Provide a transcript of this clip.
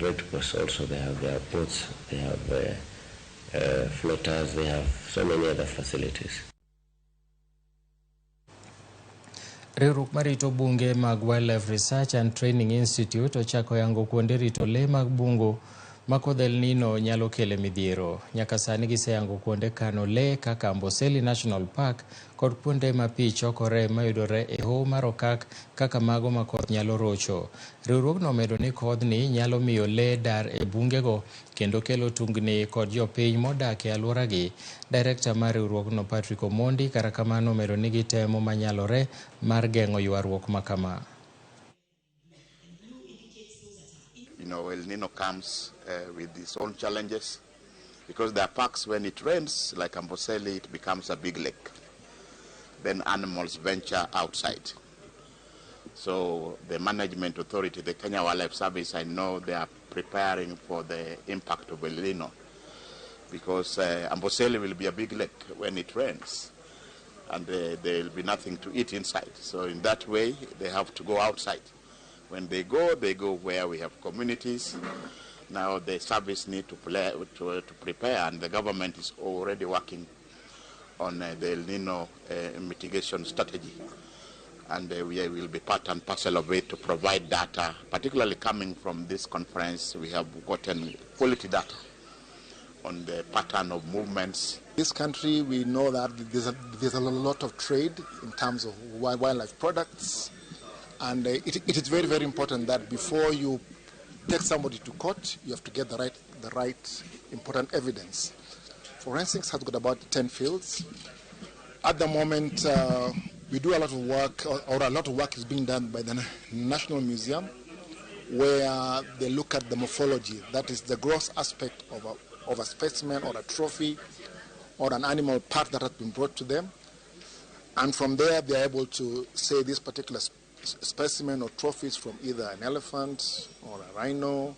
Red Cross also, they have their boats, they have floaters, they have so many other facilities. Riwruok marito bunge mag Wildlife Research and Training Institute ochako yango kuonde rito le mag bungu ma Kodh El Nino nyalo kele midhiero. Nyaka sani giseyango kuonde kano le kaka Amboseli National Park kod kuonde ma pi chokore mayudore e hoho mar okak kaka mago ma koth nyalo rocho. Riwruogno omedo ni kodhni nyalo miyo le dar e bungego kendo kelo tungni kod jopiny modak e alworagi. Director mar riwruogno Patrick Omondi kara kamano omedo ni gitemo manyalore mar geng'o ywaruok makama. You know, El Nino comes with its own challenges because there are parks when it rains, like Amboseli, it becomes a big lake. Then animals venture outside. So the management authority, the Kenya Wildlife Service, I know they are preparing for the impact of El Nino because Amboseli will be a big lake when it rains and there will be nothing to eat inside. So in that way, they have to go outside. When they go where we have communities. Now the service need to prepare, and the government is already working on the El Nino mitigation strategy. And we will be part and parcel of it to provide data, particularly coming from this conference. We have gotten quality data on the pattern of movements. This country, we know that there's a lot of trade in terms of wildlife products. And it is very, very important that before you take somebody to court, you have to get the right important evidence. Forensics has got about 10 fields. At the moment, we do a lot of work, or a lot of work is being done by the National Museum, where they look at the morphology, that is the gross aspect of a specimen or a trophy or an animal part that has been brought to them. And from there, they are able to say this particular specimen or trophies from either an elephant or a rhino